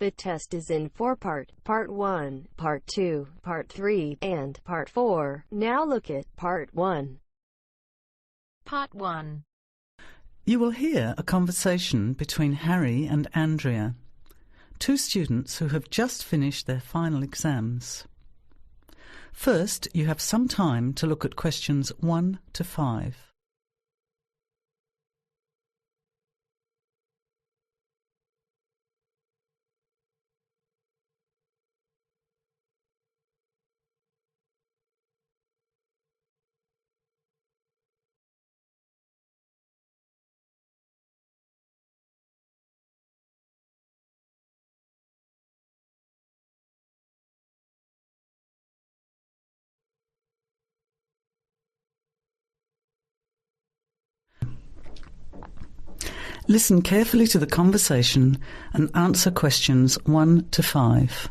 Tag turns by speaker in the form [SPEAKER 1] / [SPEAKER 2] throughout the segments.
[SPEAKER 1] The test is in 4-part, Part 1, Part 2, Part 3, and Part 4. Now look at Part 1.
[SPEAKER 2] Part 1.
[SPEAKER 3] You will hear a conversation between Harry and Andrea, two students who have just finished their final exams. First, you have some time to look at questions 1 to 5. Listen carefully to the conversation and answer questions 1 to 5.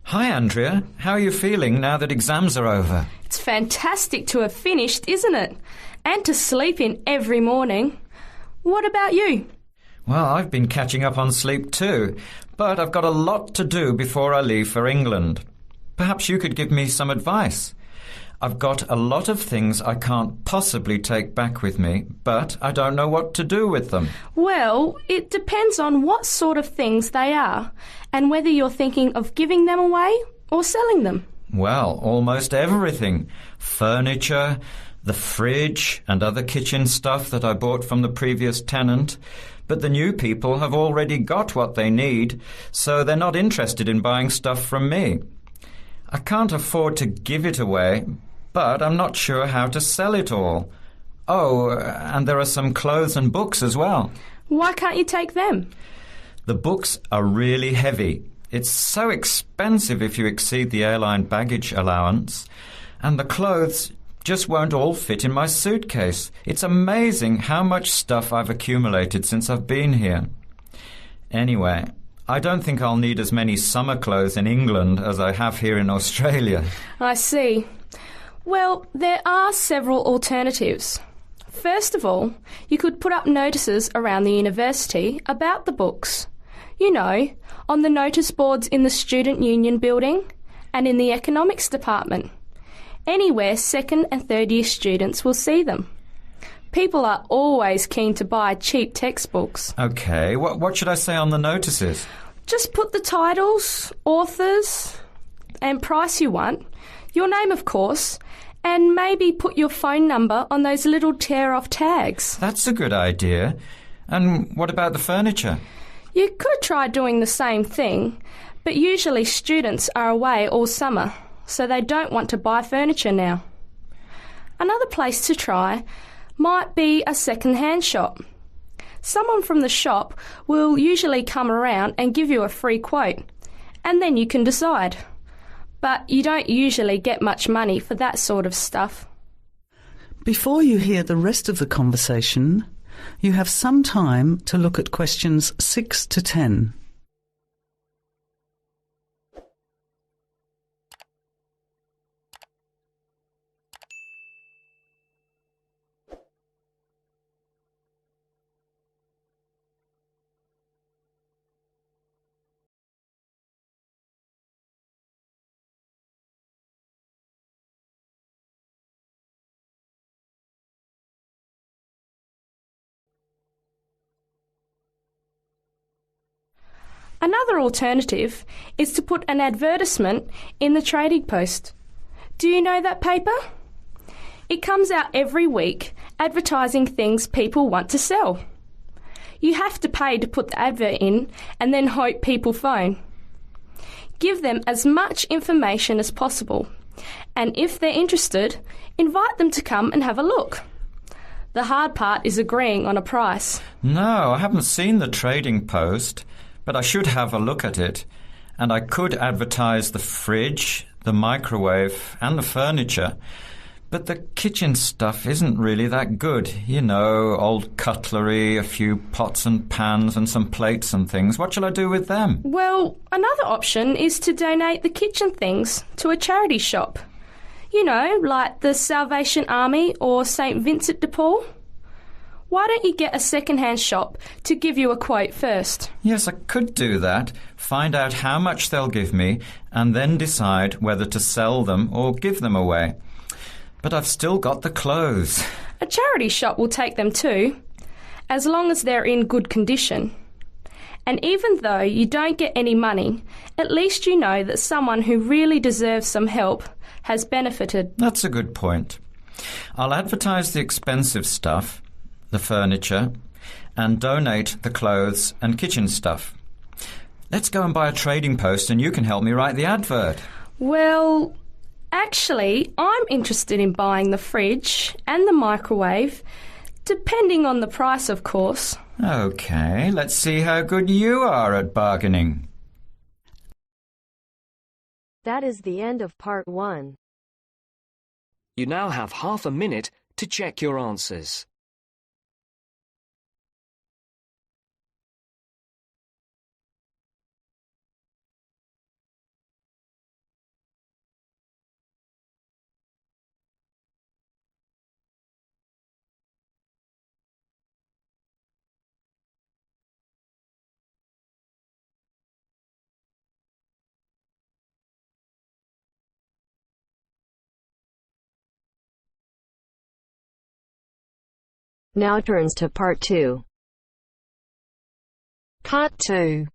[SPEAKER 4] Hi, Andrea. How are you feeling now that exams are over?
[SPEAKER 5] It's fantastic to have finished, isn't it? And to sleep in every morning. What about you?
[SPEAKER 4] Well, I've been catching up on sleep too, but I've got a lot to do before I leave for England. Perhaps you could give me some advice. I've got a lot of things I can't possibly take back with me, but I don't know what to do with them.
[SPEAKER 5] Well, it depends on what sort of things they are and whether you're thinking of giving them away or selling them.
[SPEAKER 4] Well, almost everything. Furniture, the fridge and other kitchen stuff that I bought from the previous tenant. But the new people have already got what they need, so they're not interested in buying stuff from me. I can't afford to give it away, but I'm not sure how to sell it all. Oh, and there are some clothes and books as well.
[SPEAKER 5] Why can't you take them?
[SPEAKER 4] The books are really heavy. It's so expensive if you exceed the airline baggage allowance. And the clothes just won't all fit in my suitcase. It's amazing how much stuff I've accumulated since I've been here. Anyway, I don't think I'll need as many summer clothes in England as I have here in Australia.
[SPEAKER 5] I see. Well, there are several alternatives. First of all, you could put up notices around the university about the books. You know, on the notice boards in the Student Union building and in the economics department. Anywhere second and third year students will see them. People are always keen to buy cheap textbooks.
[SPEAKER 4] OK, what should I say on the notices?
[SPEAKER 5] Just put the titles, authors and price you want, your name of course, and maybe put your phone number on those little tear-off tags.
[SPEAKER 4] That's a good idea. And what about the furniture?
[SPEAKER 5] You could try doing the same thing, but usually students are away all summer, so they don't want to buy furniture now. Another place to try might be a second-hand shop. Someone from the shop will usually come around and give you a free quote, and then you can decide. But you don't usually get much money for that sort of stuff.
[SPEAKER 3] Before you hear the rest of the conversation, you have some time to look at questions 6 to 10.
[SPEAKER 5] Another alternative is to put an advertisement in the Trading Post. Do you know that paper? It comes out every week advertising things people want to sell. You have to pay to put the advert in and then hope people phone. Give them as much information as possible, and if they're interested, invite them to come and have a look. The hard part is agreeing on a price.
[SPEAKER 4] No, I haven't seen the Trading Post, but I should have a look at it. And I could advertise the fridge, the microwave and the furniture. But the kitchen stuff isn't really that good. You know, old cutlery, a few pots and pans and some plates and things. What shall I do with them?
[SPEAKER 5] Well, another option is to donate the kitchen things to a charity shop. You know, like the Salvation Army or St. Vincent de Paul. Why don't you get a second-hand shop to give you a quote first?
[SPEAKER 4] Yes, I could do that. Find out how much they'll give me and then decide whether to sell them or give them away. But I've still got the clothes.
[SPEAKER 5] A charity shop will take them too, as long as they're in good condition. And even though you don't get any money, at least you know that someone who really deserves some help has benefited.
[SPEAKER 4] That's a good point. I'll advertise the expensive stuff, the furniture, and donate the clothes and kitchen stuff. Let's go and buy a trading post and you can help me write the advert.
[SPEAKER 5] Well, actually, I'm interested in buying the fridge and the microwave, depending on the price, of course.
[SPEAKER 4] OK, let's see how good you are at bargaining.
[SPEAKER 1] That is the end of part 1.
[SPEAKER 6] You now have half a minute to check your answers.
[SPEAKER 1] Now turns to part 2.
[SPEAKER 2] Part 2.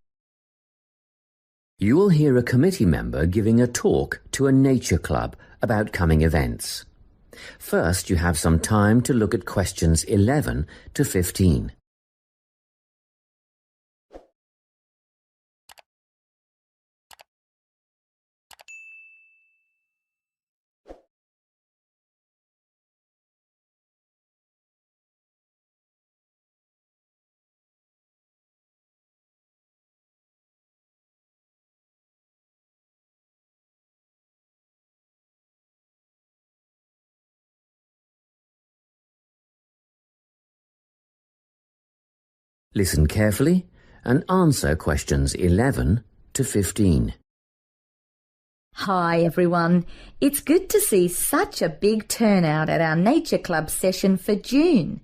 [SPEAKER 7] You will hear a committee member giving a talk to a nature club about coming events. First, you have some time to look at questions 11 to 15. Listen carefully and answer questions 11 to 15.
[SPEAKER 8] Hi everyone, it's good to see such a big turnout at our Nature Club session for June.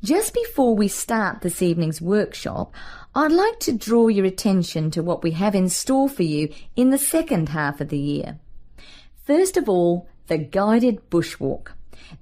[SPEAKER 8] Just before we start this evening's workshop, I'd like to draw your attention to what we have in store for you in the second half of the year. First of all, the guided bushwalk.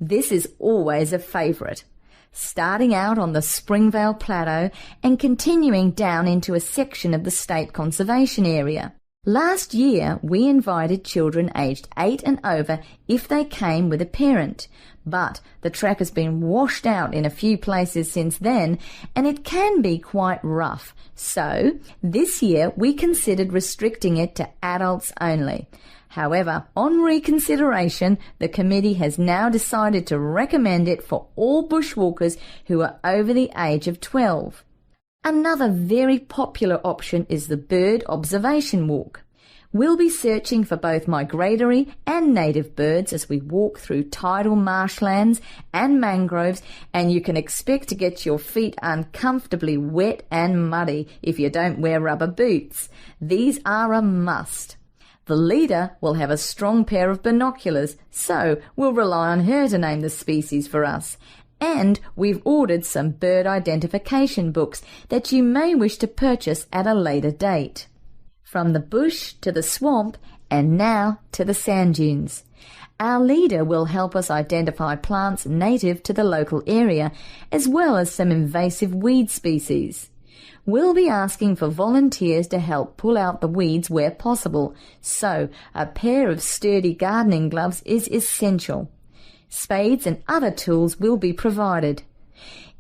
[SPEAKER 8] This is always a favourite. Starting out on the Springvale Plateau and continuing down into a section of the State Conservation Area. Last year, we invited children aged 8 and over if they came with a parent, but the track has been washed out in a few places since then and it can be quite rough. So, this year we considered restricting it to adults only. However, on reconsideration, the committee has now decided to recommend it for all bushwalkers who are over the age of 12. Another very popular option is the bird observation walk. We'll be searching for both migratory and native birds as we walk through tidal marshlands and mangroves, and you can expect to get your feet uncomfortably wet and muddy if you don't wear rubber boots. These are a must. The leader will have a strong pair of binoculars, so we'll rely on her to name the species for us. And we've ordered some bird identification books that you may wish to purchase at a later date. From the bush to the swamp and now to the sand dunes. Our leader will help us identify plants native to the local area, as well as some invasive weed species. We'll be asking for volunteers to help pull out the weeds where possible, so a pair of sturdy gardening gloves is essential. Spades and other tools will be provided.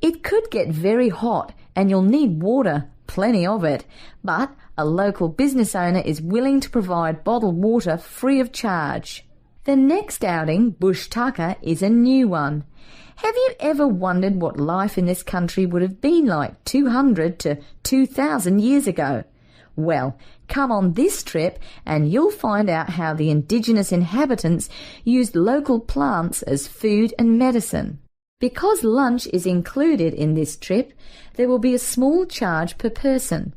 [SPEAKER 8] It could get very hot and you'll need water, plenty of it, but a local business owner is willing to provide bottled water free of charge. The next outing, Bush Tucker, is a new one. Have you ever wondered what life in this country would have been like 200 to 2,000 years ago? Well, come on this trip and you'll find out how the indigenous inhabitants used local plants as food and medicine. Because lunch is included in this trip, there will be a small charge per person.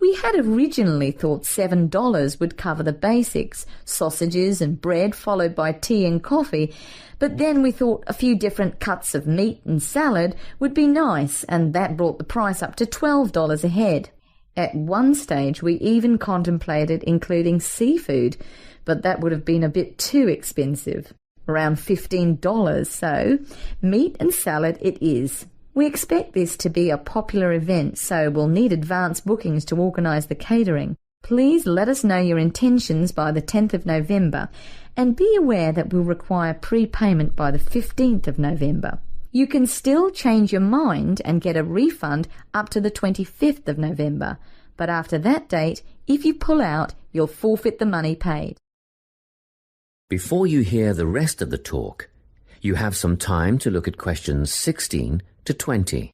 [SPEAKER 8] We had originally thought $7 would cover the basics, sausages and bread followed by tea and coffee, but then we thought a few different cuts of meat and salad would be nice, and that brought the price up to $12 a head. At one stage we even contemplated including seafood, but that would have been a bit too expensive, around $15, so meat and salad it is. We expect this to be a popular event, so we'll need advance bookings to organise the catering. Please let us know your intentions by the 10th of November, and be aware that we'll require prepayment by the 15th of November. You can still change your mind and get a refund up to the 25th of November, but after that date, if you pull out, you'll forfeit the money paid.
[SPEAKER 7] Before you hear the rest of the talk, you have some time to look at questions 16 to 20.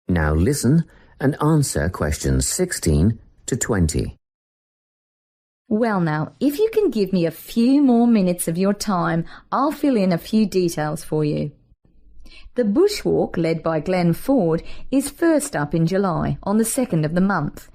[SPEAKER 7] Now listen and answer questions 16 to 20.
[SPEAKER 8] Well now, if you can give me a few more minutes of your time, I'll fill in a few details for you. The bushwalk, led by Glenn Ford, is first up in July, on the 2nd of the month.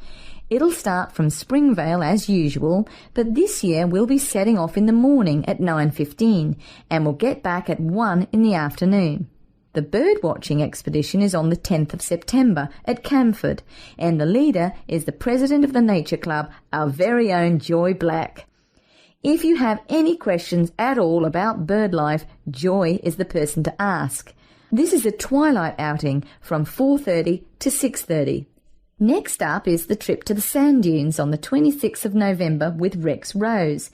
[SPEAKER 8] It'll start from Springvale as usual, but this year we'll be setting off in the morning at 9:15 and we'll get back at 1 in the afternoon. The bird-watching expedition is on the 10th of September at Camford, and the leader is the president of the Nature Club, our very own Joy Black. If you have any questions at all about bird life, Joy is the person to ask. This is a twilight outing from 4:30 to 6:30. Next up is the trip to the sand dunes on the 26th of November with Rex Rose.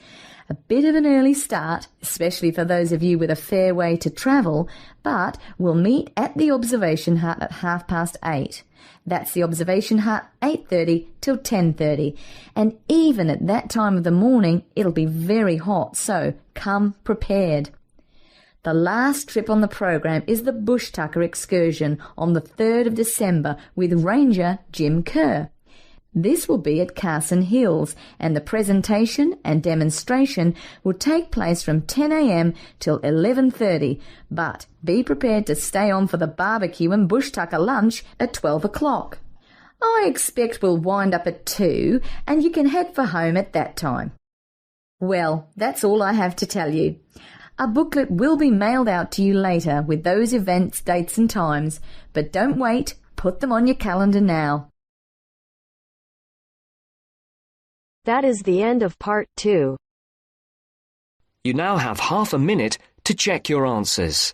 [SPEAKER 8] A bit of an early start, especially for those of you with a fair way to travel, but we'll meet at the observation hut at 8:30. That's the observation hut, 8:30 till 10:30, and even at that time of the morning it'll be very hot, so come prepared. The last trip on the program is the Bush Tucker excursion on the 3rd of December with Ranger Jim Kerr. This will be at Carson Hills, and the presentation and demonstration will take place from 10 a.m. till 11:30, but be prepared to stay on for the barbecue and bush tucker lunch at 12 o'clock. I expect we'll wind up at 2, and you can head for home at that time. Well, that's all I have to tell you. A booklet will be mailed out to you later with those events, dates and times, but don't wait, put them on your calendar now.
[SPEAKER 1] That is the end of part 2.
[SPEAKER 6] You now have half a minute to check your answers.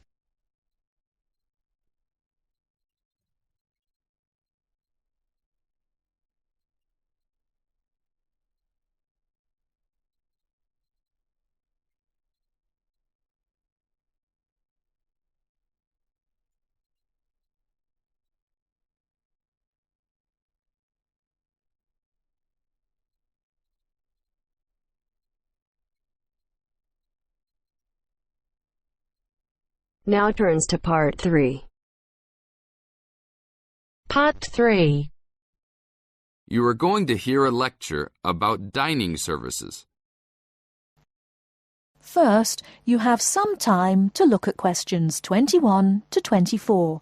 [SPEAKER 1] Now turns to part 3.
[SPEAKER 2] Part 3.
[SPEAKER 9] You are going to hear a lecture about dining services.
[SPEAKER 10] First, you have some time to look at questions 21 to 24.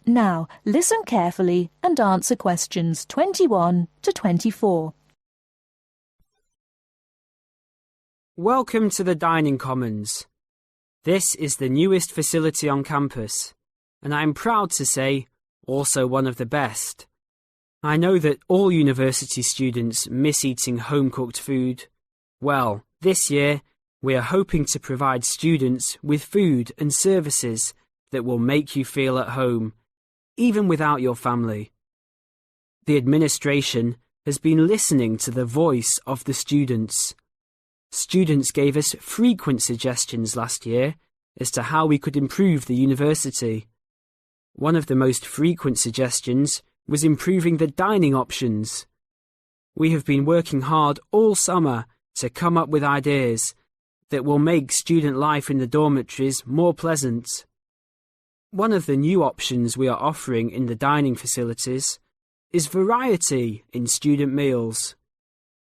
[SPEAKER 10] Now, listen carefully and answer questions 21 to 24.
[SPEAKER 11] Welcome to the Dining Commons. This is the newest facility on campus, and I'm proud to say, also one of the best. I know that all university students miss eating home-cooked food. Well, this year, we are hoping to provide students with food and services that will make you feel at home, even without your family. The administration has been listening to the voice of the students. Students gave us frequent suggestions last year as to how we could improve the university. One of the most frequent suggestions was improving the dining options. We have been working hard all summer to come up with ideas that will make student life in the dormitories more pleasant. One of the new options we are offering in the dining facilities is variety in student meals.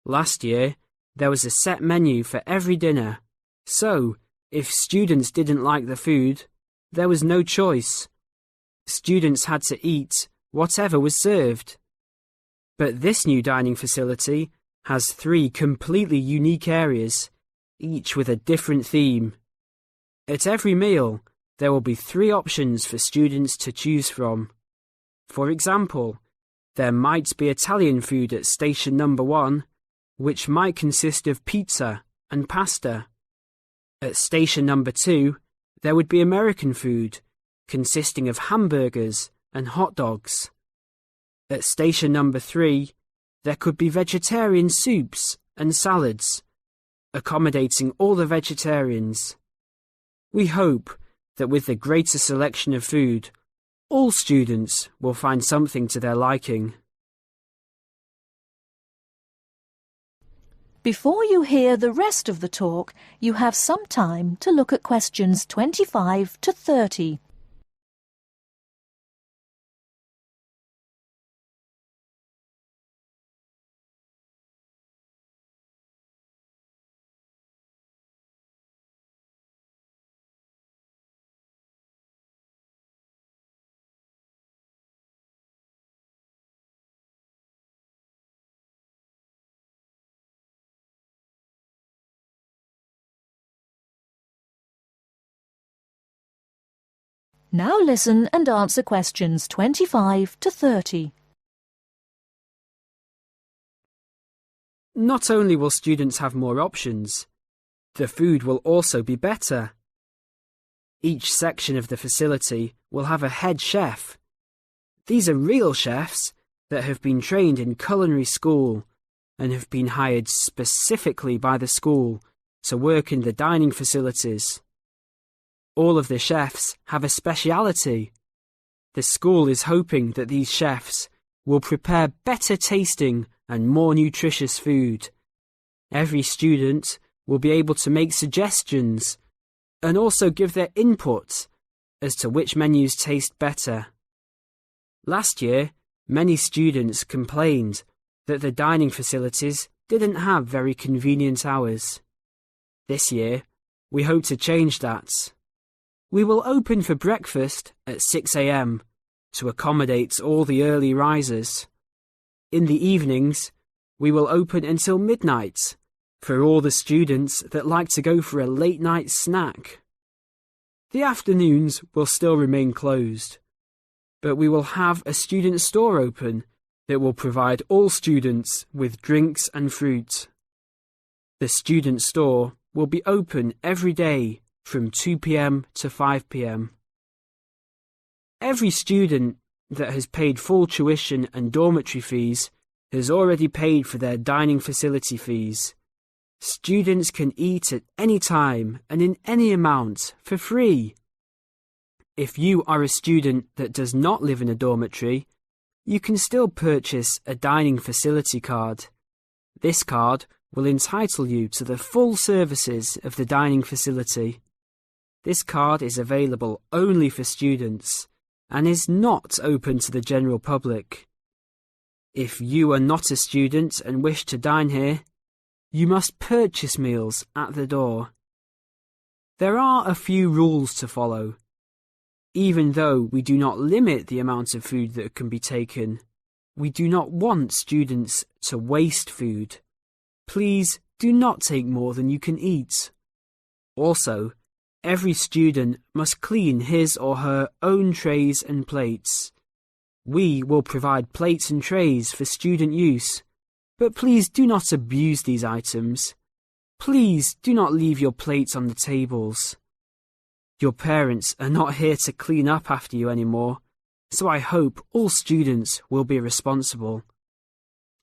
[SPEAKER 11] Last year, there was a set menu for every dinner, so if students didn't like the food, there was no choice. Students had to eat whatever was served. But this new dining facility has 3 completely unique areas, each with a different theme. At every meal, there will be 3 options for students to choose from. For example, there might be Italian food at station number 1, which might consist of pizza and pasta. At station number 2, there would be American food, consisting of hamburgers and hot dogs. At station number 3, there could be vegetarian soups and salads, accommodating all the vegetarians. We hope that with the greater selection of food, all students will find something to their liking.
[SPEAKER 10] Before you hear the rest of the talk, you have some time to look at questions 25 to 30. Now listen and answer questions 25 to 30.
[SPEAKER 11] Not only will students have more options, the food will also be better. Each section of the facility will have a head chef. These are real chefs that have been trained in culinary school and have been hired specifically by the school to work in the dining facilities. All of the chefs have a speciality. The school is hoping that these chefs will prepare better tasting and more nutritious food. Every student will be able to make suggestions and also give their input as to which menus taste better. Last year, many students complained that the dining facilities didn't have very convenient hours. This year, we hope to change that. We will open for breakfast at 6 a.m. to accommodate all the early risers. In the evenings, we will open until midnight for all the students that like to go for a late-night snack. The afternoons will still remain closed, but we will have a student store open that will provide all students with drinks and fruit. The student store will be open every day from 2 p.m. to 5 p.m. Every student that has paid full tuition and dormitory fees has already paid for their dining facility fees. Students can eat at any time and in any amount for free. If you are a student that does not live in a dormitory, you can still purchase a dining facility card. This card will entitle you to the full services of the dining facility. This card is available only for students and is not open to the general public. If you are not a student and wish to dine here, you must purchase meals at the door. There are a few rules to follow. Even though we do not limit the amount of food that can be taken, we do not want students to waste food. Please do not take more than you can eat. Also, every student must clean his or her own trays and plates. We will provide plates and trays for student use, but please do not abuse these items. Please do not leave your plates on the tables. Your parents are not here to clean up after you anymore, so I hope all students will be responsible.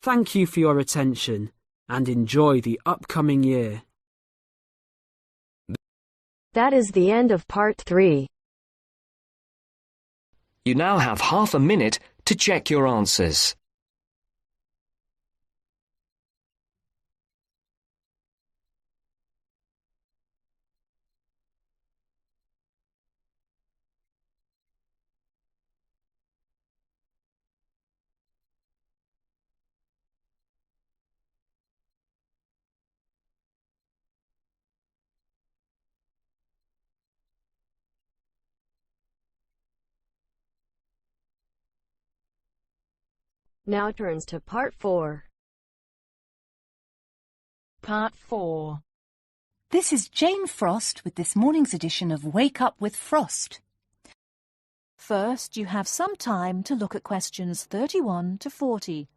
[SPEAKER 11] Thank you for your attention and enjoy the upcoming year.
[SPEAKER 1] That is the end of part 3.
[SPEAKER 6] You now have half a minute to check your answers.
[SPEAKER 1] Now turns to part 4.
[SPEAKER 2] Part 4.
[SPEAKER 10] This is Jane Frost with this morning's edition of Wake Up with Frost. First, you have some time to look at questions 31 to 40.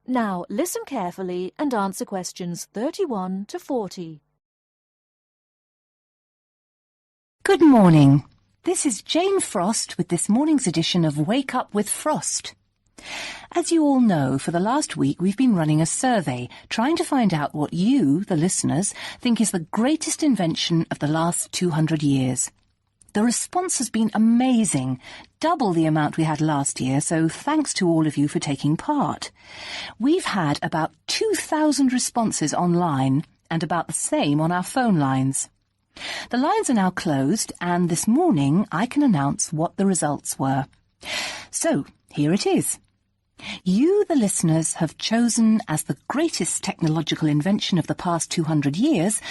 [SPEAKER 10] Now listen carefully and answer questions 31 to 40. Good morning. This is Jane Frost with this morning's edition of Wake Up with Frost. As you all know, for the last week we've been running a survey trying to find out what you, the listeners, think is the greatest invention of the last 200 years. The response has been amazing, double the amount we had last year, so thanks to all of you for taking part. We've had about 2,000 responses online and about the same on our phone lines. The lines are now closed, and this morning I can announce what the results were. So, here it is. You, the listeners, have chosen as the greatest technological invention of the past 200 years,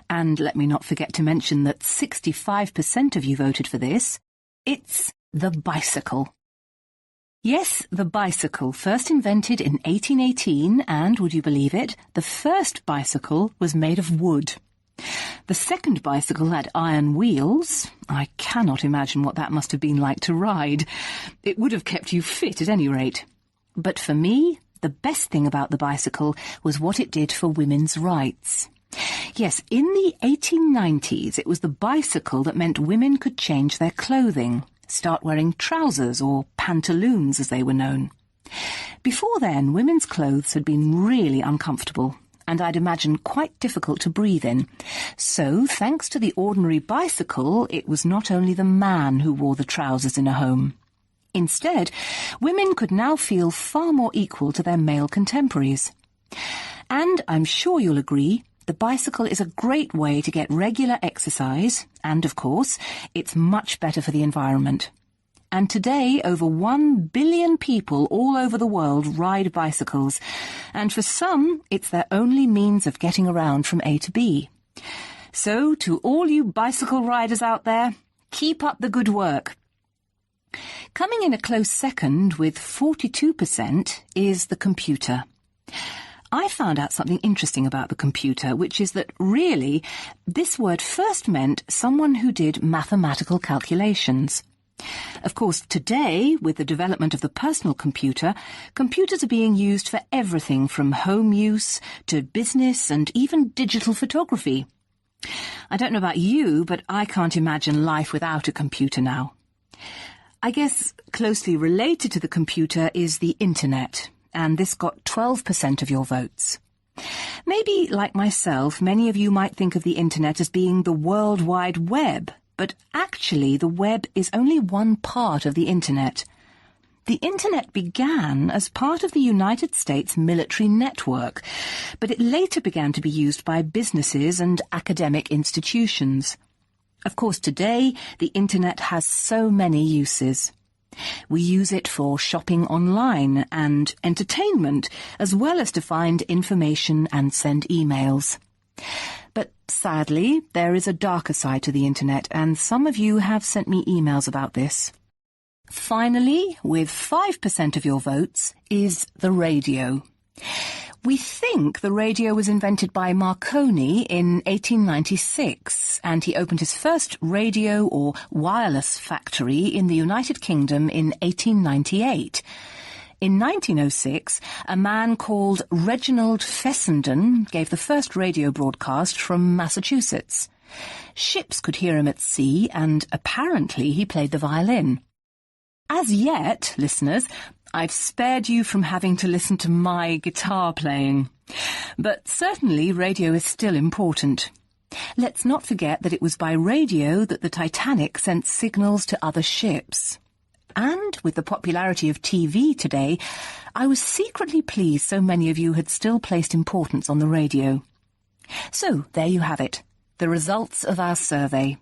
[SPEAKER 10] and let me not forget to mention that 65% of you voted for this, it's the bicycle. Yes, the bicycle, first invented in 1818, and, would you believe it, the first bicycle was made of wood. The second bicycle had iron wheels. I cannot imagine what that must have been like to ride. It would have kept you fit at any rate. But for me, the best thing about the bicycle was what it did for women's rights. Yes, in the 1890s, it was the bicycle that meant women could change their clothing, start wearing trousers or pantaloons as they were known. Before then, women's clothes had been really uncomfortable, and I'd imagine quite difficult to breathe in. So, thanks to the ordinary bicycle, it was not only the man who wore the trousers in a home. Instead, women could now feel far more equal to their male contemporaries. And I'm sure you'll agree, the bicycle is a great way to get regular exercise, and of course, it's much better for the environment. And today, over 1 billion people all over the world ride bicycles, and for some, it's their only means of getting around from A to B. So, to all you bicycle riders out there, keep up the good work. Coming in a close second with 42% is the computer. I found out something interesting about the computer, which is that really this word first meant someone who did mathematical calculations. Of course, today, with the development of the personal computer, computers are being used for everything from home use to business and even digital photography. I don't know about you, but I can't imagine life without a computer now. I guess closely related to the computer is the internet, and this got 12% of your votes. Maybe, like myself, many of you might think of the internet as being the World Wide Web, but actually the web is only one part of the internet. The internet began as part of the United States military network, but it later began to be used by businesses and academic institutions. Of course, today, the internet has so many uses. We use it for shopping online and entertainment, as well as to find information and send emails. But sadly, there is a darker side to the internet, and some of you have sent me emails about this. Finally, with 5% of your votes, is the radio. We think the radio was invented by Marconi in 1896, and he opened his first radio or wireless factory in the United Kingdom in 1898. In 1906, a man called Reginald Fessenden gave the first radio broadcast from Massachusetts. Ships could hear him at sea, and apparently he played the violin. As yet, listeners, I've spared you from having to listen to my guitar playing. But certainly radio is still important. Let's not forget that it was by radio that the Titanic sent signals to other ships. And with the popularity of TV today, I was secretly pleased so many of you had still placed importance on the radio. So, there you have it, the results of our survey.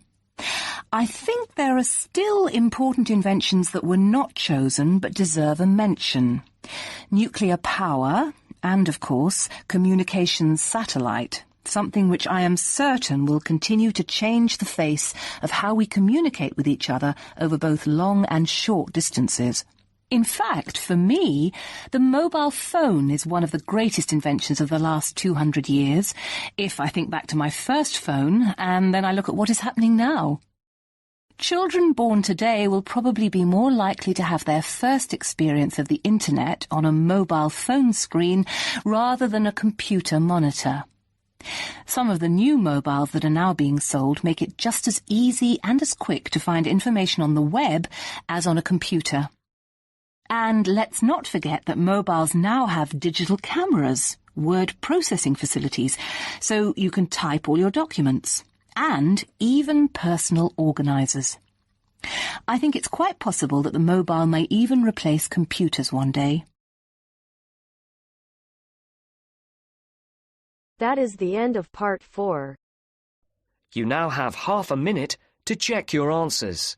[SPEAKER 10] I think there are still important inventions that were not chosen but deserve a mention. Nuclear power and, of course, communications satellite, something which I am certain will continue to change the face of how we communicate with each other over both long and short distances. In fact, for me, the mobile phone is one of the greatest inventions of the last 200 years, if I think back to my first phone and then I look at what is happening now. Children born today will probably be more likely to have their first experience of the internet on a mobile phone screen rather than a computer monitor. Some of the new mobiles that are now being sold make it just as easy and as quick to find information on the web as on a computer. And let's not forget that mobiles now have digital cameras, word processing facilities, so you can type all your documents, and even personal organisers. I think it's quite possible that the mobile may even replace computers one day.
[SPEAKER 1] That is the end of part 4.
[SPEAKER 6] You now have half a minute to check your answers.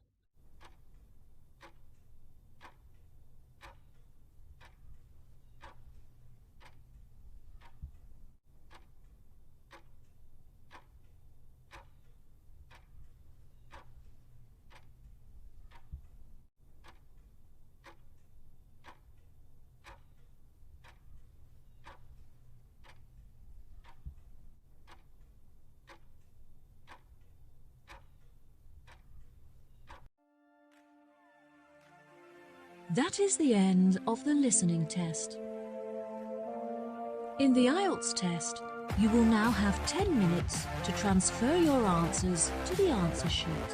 [SPEAKER 12] That is the end of the listening test. In the IELTS test, you will now have 10 minutes to transfer your answers to the answer sheet.